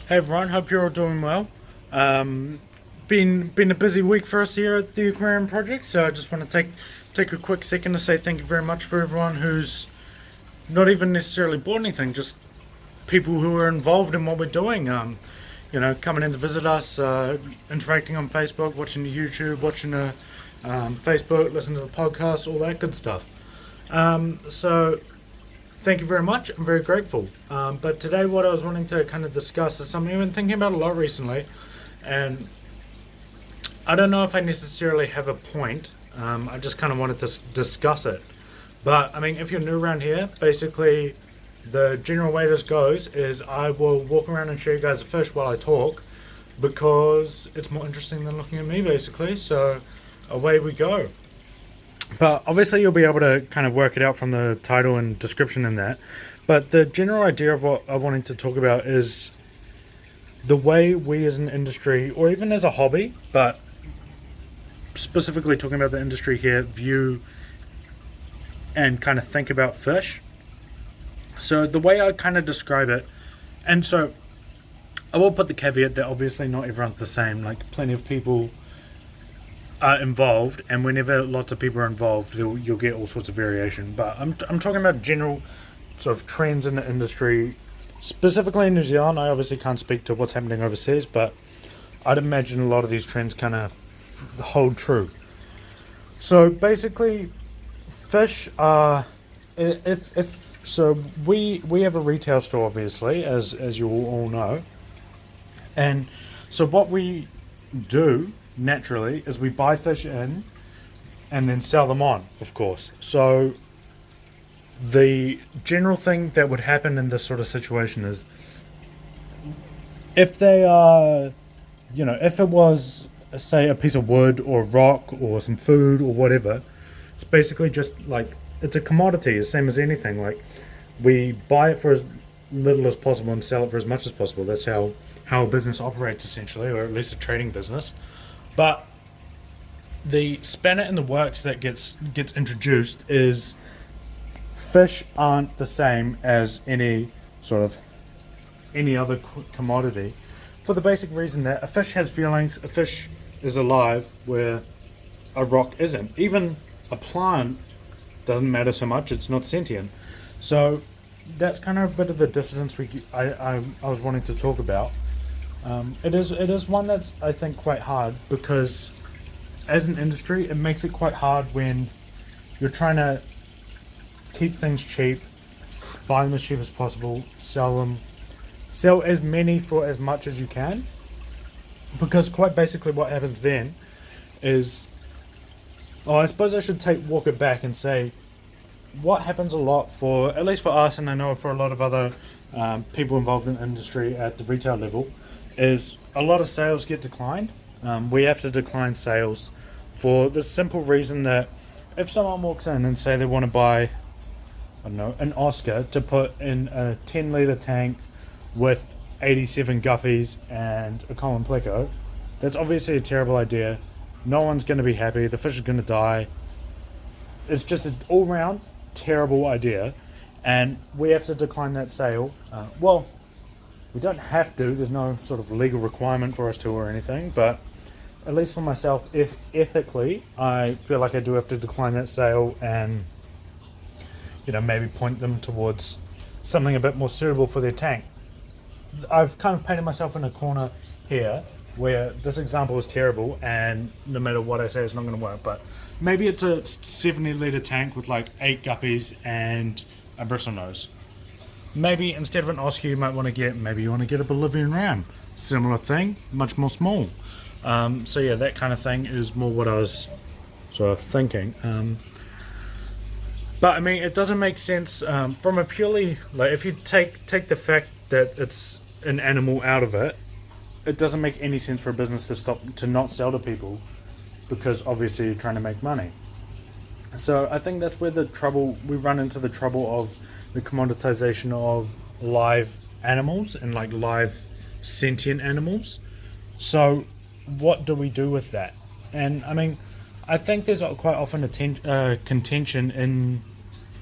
Hey everyone, hope you're all doing well. Um, been a busy week for us here at the Aquarium Project, so I just want to take a quick second to say thank you very much for everyone who's not even necessarily bought anything, just people who are involved in what we're doing. Coming in to visit us, interacting on Facebook, watching the YouTube, watching the Facebook, listening to the podcast, all that good stuff. So thank you very much. I'm very grateful. But today, what I was wanting to kind of discuss is something I've been thinking about a lot recently, and I don't know if I necessarily have a point. I just kind of wanted to discuss it. But I mean, if you're new around here, basically, the general way this goes is I will walk around and show you guys the fish while I talk, because it's more interesting than looking at me, basically. So away we go. But obviously you'll be able to kind of work it out from the title and description in that. But the general idea of what I wanted to talk about is the way we as an industry, or even as a hobby, but specifically talking about the industry here, view and kind of think about fish. So the way I kind of describe it, and so I will put the caveat that obviously not everyone's the same. Like, plenty of people are involved, and whenever lots of people are involved, you'll get all sorts of variation. But I'm talking about general sort of trends in the industry, specifically in New Zealand. I obviously can't speak to what's happening overseas, but I'd imagine a lot of these trends kind of hold true. So basically, fish are, if so, we have a retail store, obviously, as you all know, and so what we do naturally is we buy fish in and then sell them on, of course. So the general thing that would happen in this sort of situation is, if they are, if it was, say, a piece of wood or rock or some food or whatever, it's basically just like, it's a commodity, the same as anything. Like, we buy it for as little as possible and sell it for as much as possible. That's how a business operates, essentially, or at least a trading business. But the spanner in the works that gets introduced is fish aren't the same as any other commodity, for the basic reason that a fish has feelings, a fish is alive where a rock isn't. Even a plant doesn't matter so much, it's not sentient. So that's kind of a bit of the dissonance I was wanting to talk about. It is one that's, I think, quite hard, because as an industry it makes it quite hard when you're trying to keep things cheap, buy them as cheap as possible, sell as many for as much as you can, because quite basically what happens then is, I suppose I should walk it back and say, what happens a lot, for at least for us, and I know for a lot of other people involved in the industry at the retail level, is a lot of sales get declined. We have to decline sales for the simple reason that if someone walks in and say they want to buy, I don't know, an Oscar to put in a 10-litre tank with 87 guppies and a common pleco, that's obviously a terrible idea. No one's going to be happy. The fish are going to die. It's just an all-round terrible idea, and we have to decline that sale. We don't have to. There's no sort of legal requirement for us to or anything, but at least for myself, if ethically, I feel like I do have to decline that sale and, maybe point them towards something a bit more suitable for their tank. I've kind of painted myself in a corner here where this example is terrible, and no matter what I say, it's not going to work. But maybe it's a 70-litre tank with like 8 guppies and a bristlenose. Maybe instead of an Oscar, you might want to get a Bolivian ram. Similar thing, much more small. So yeah, that kind of thing is more what I was sort of thinking. But I mean, it doesn't make sense from a purely, like, if you take the fact that it's an animal out of it, it doesn't make any sense for a business to not sell to people, because obviously you're trying to make money. So I think that's where we run into the trouble of the commoditization of live animals and like live sentient animals. So what do we do with that? And I mean, I think there's quite often a contention in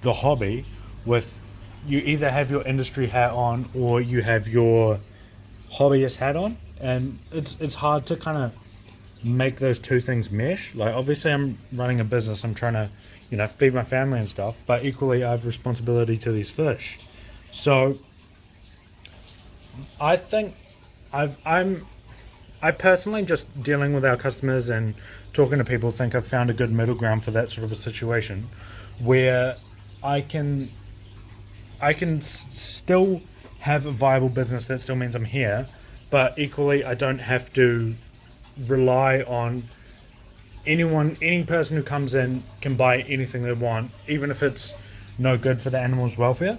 the hobby with, you either have your industry hat on or you have your hobbyist hat on, and it's hard to kind of make those two things mesh. Like, obviously I'm running a business, I'm trying to, you know, feed my family and stuff, but equally I have responsibility to these fish. So I think I personally, just dealing with our customers and talking to people, think I've found a good middle ground for that sort of a situation where I can still have a viable business that still means I'm here, but equally I don't have to rely on any person who comes in can buy anything they want, even if it's no good for the animal's welfare.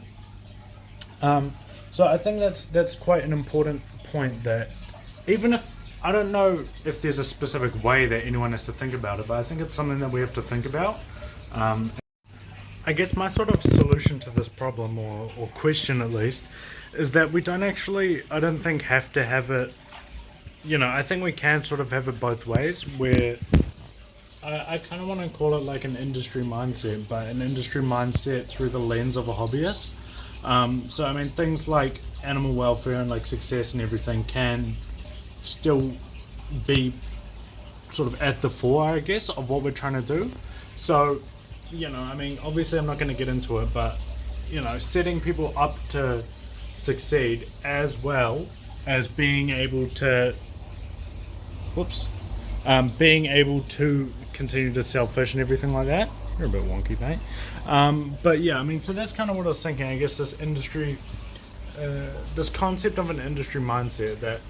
So I think that's quite an important point, that even if I don't know if there's a specific way that anyone has to think about it, but I think it's something that we have to think about. I guess my sort of solution to this problem, or question at least, is that we don't actually, I don't think, have to have it, you know, I think we can sort of have it both ways, where I kind of want to call it like an industry mindset, but an industry mindset through the lens of a hobbyist. So I mean, things like animal welfare and like success and everything can still be sort of at the fore, I guess, of what we're trying to do. So, you know, I mean, obviously I'm not going to get into it, but, you know, setting people up to succeed, as well as being able to being able to continue to sell fish and everything like that. You're a bit wonky, mate. But yeah, I mean, so that's kind of what I was thinking. I guess this industry, this concept of an industry mindset that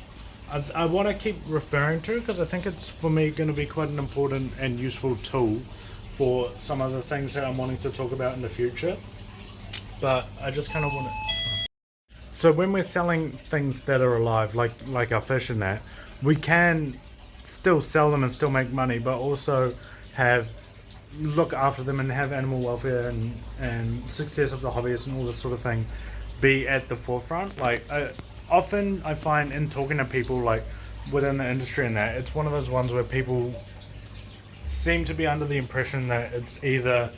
I want to keep referring to, because I think it's, for me, going to be quite an important and useful tool for some of the things that I'm wanting to talk about in the future. But I just kind of want to... So when we're selling things that are alive, like our fish and that, we can still sell them and still make money, but also look after them and have animal welfare and success of the hobbyist and all this sort of thing be at the forefront. Like, often I find in talking to people like within the industry and that, it's one of those ones where people seem to be under the impression that it's either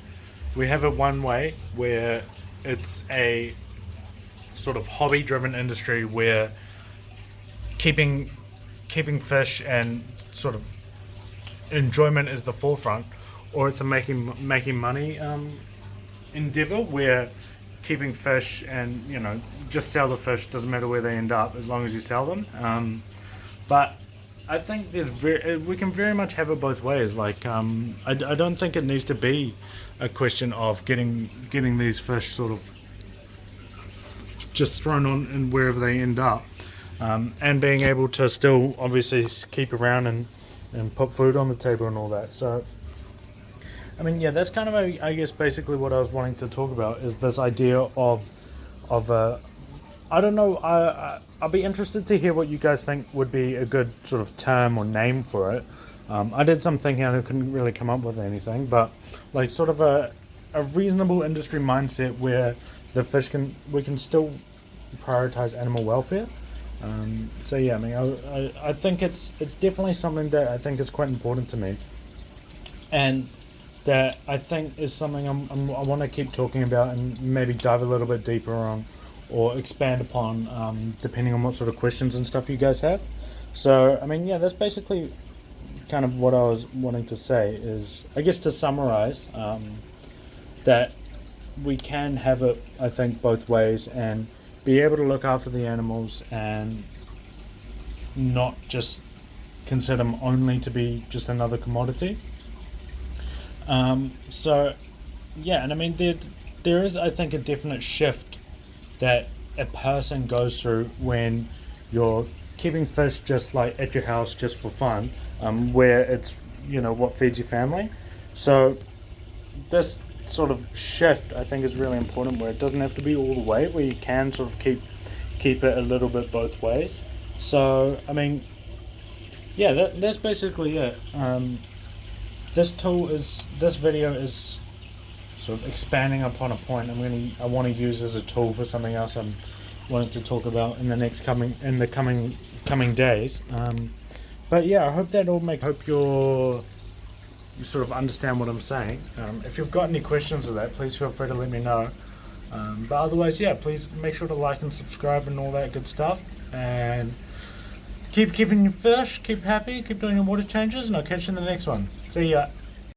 we have it one way, where it's a sort of hobby driven industry where keeping fish and sort of enjoyment is the forefront, or it's a making money endeavor where keeping fish and, you know, just sell the fish, doesn't matter where they end up as long as you sell them. But I think we can very much have it both ways. Like, I don't think it needs to be a question of getting these fish sort of just thrown on and wherever they end up, and being able to still obviously keep around and put food on the table and all that. So I mean, yeah, that's kind of I guess basically what I was wanting to talk about, is this idea of I don't know, I'll be interested to hear what you guys think would be a good sort of term or name for it. I did some thinking and I couldn't really come up with anything, but like sort of a reasonable industry mindset where we can still prioritize animal welfare. So yeah, I mean, I think it's definitely something that I think is quite important to me, and that I think is something I want to keep talking about and maybe dive a little bit deeper on, or expand upon, depending on what sort of questions and stuff you guys have. So I mean, yeah, that's basically kind of what I was wanting to say, is I guess to summarize, that we can have it, I think, both ways, and be able to look after the animals and not just consider them only to be just another commodity. So yeah, and I mean, there is, I think, a definite shift that a person goes through when you're keeping fish just like at your house just for fun, where it's, you know, what feeds your family. So this sort of shift, I think, is really important, where it doesn't have to be all the way, where you can sort of keep it a little bit both ways. So I mean, yeah, that's basically it. This video is sort of expanding upon a point I want to use as a tool for something else I'm wanting to talk about in the coming days. But yeah, I hope that all makes. Hope you sort of understand what I'm saying. If you've got any questions of that, please feel free to let me know. But otherwise, yeah, please make sure to like and subscribe and all that good stuff. And keep keeping your fish, keep happy, keep doing your water changes, and I'll catch you in the next one. See ya.